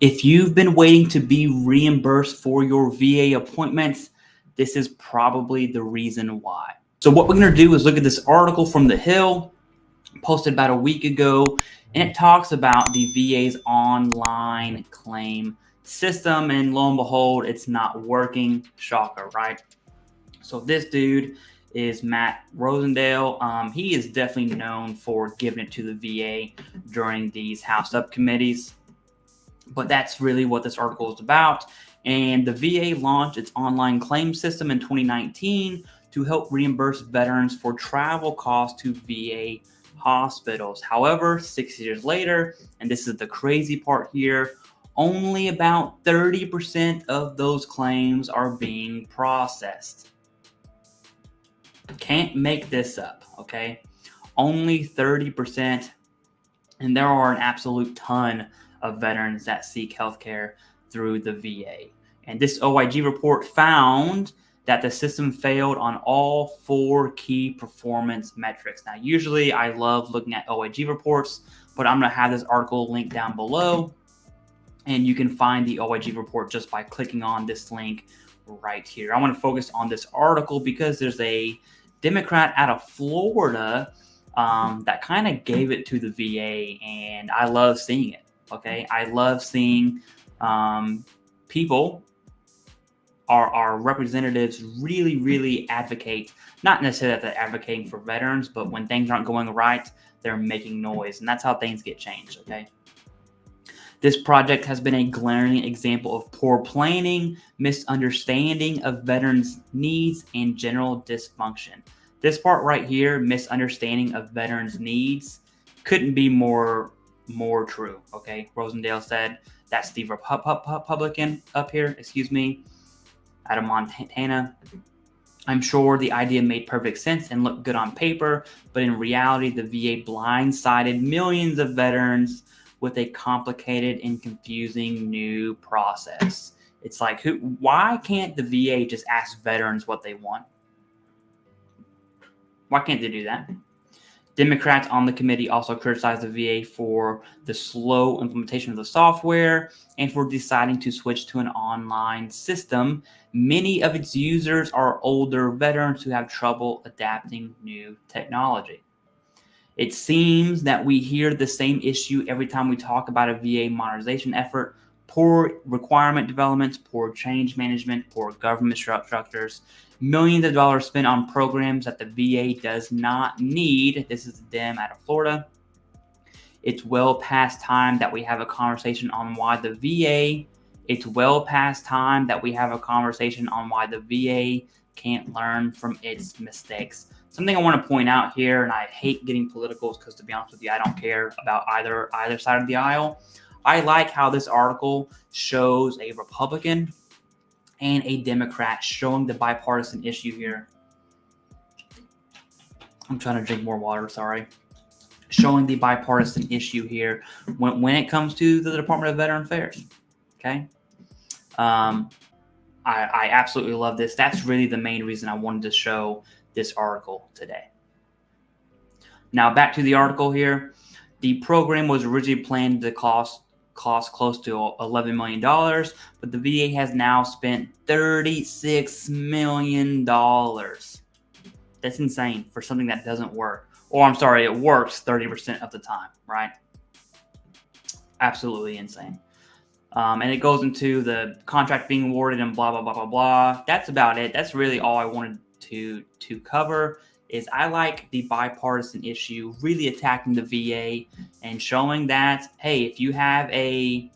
If you've been waiting to be reimbursed for your VA appointments, this is probably the reason why. So what we're going to do is look at this article from The Hill, posted about a week ago, and it talks about the VA's online claim system, and lo and behold, it's not working. Shocker, right? So this dude is Matt Rosendale. He is definitely known for giving it to the VA during these House subcommittees, but that's really what this article is about. And the VA launched its online claim system in 2019 to help reimburse veterans for travel costs to VA hospitals. However, 6 years later, and this is the crazy part here, only about 30% of those claims are being processed. Can't make this up, okay? Only 30%, and there are an absolute ton of veterans that seek healthcare through the VA. And this OIG report found that the system failed on all 4 key performance metrics. Now, usually I love looking at OIG reports, but I'm going to have this article linked down below, and you can find the OIG report just by clicking on this link right here. I want to focus on this article because there's a Democrat out of Florida that kind of gave it to the VA, and I love seeing it. Okay, I love seeing people, our representatives, really advocate. Not necessarily that they're advocating for veterans, but when things aren't going right, they're making noise, and that's how things get changed. Okay. This project has been a glaring example of poor planning, misunderstanding of veterans' needs, and general dysfunction. This part right here, misunderstanding of veterans' needs, couldn't be more true. Okay, Rosendale said. That's the Republican up here, out of Montana. I'm sure the idea made perfect sense and looked good on paper, but in reality, the VA blindsided millions of veterans with a complicated and confusing new process. It's like, why can't the VA just ask veterans what they want? Why can't they do that? Democrats on the committee also criticized the VA for the slow implementation of the software and for deciding to switch to an online system. Many of its users are older veterans who have trouble adapting new technology. It seems that we hear the same issue every time we talk about a VA modernization effort: poor requirement development, poor change management, poor government structures, millions of dollars spent on programs that the VA does not need. This is the Dem out of Florida. It's well past time that we have a conversation on why the VA can't learn from its mistakes. Something I want to point out here, and I hate getting political because, to be honest with you, I don't care about either side of the aisle. I like how this article shows a Republican and a Democrat showing the bipartisan issue here. I'm trying to drink more water, sorry. Showing the bipartisan issue here when it comes to the Department of Veteran Affairs. Okay. I absolutely love this. That's really the main reason I wanted to show this article today. Now back to the article here. The program was originally planned to cost close to $11 million, but the VA has now spent $36 million. That's insane for something that doesn't work. Or I'm sorry, it works 30% of the time, right? Absolutely insane. And it goes into the contract being awarded and blah, blah, blah, blah, blah. That's about it. That's really all I wanted to cover. Is I like the bipartisan issue, really attacking the VA and showing that, hey, if you have a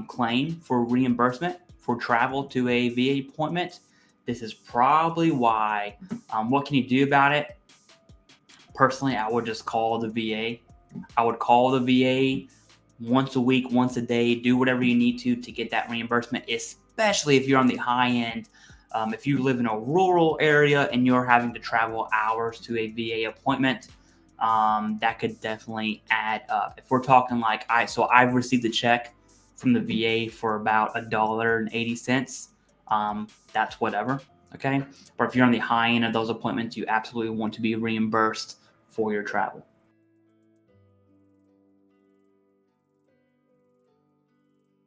claim for reimbursement for travel to a VA appointment, this is probably why. What can you do about it? Personally, I would just call the VA. I would call the VA once a week, once a day, do whatever you need to get that reimbursement, especially if you're on the high end. If you live in a rural area and you're having to travel hours to a VA appointment, that could definitely add up. If we're talking like I've received a check from the VA for about $1.80. That's whatever. Okay. But if you're on the high end of those appointments, you absolutely want to be reimbursed for your travel.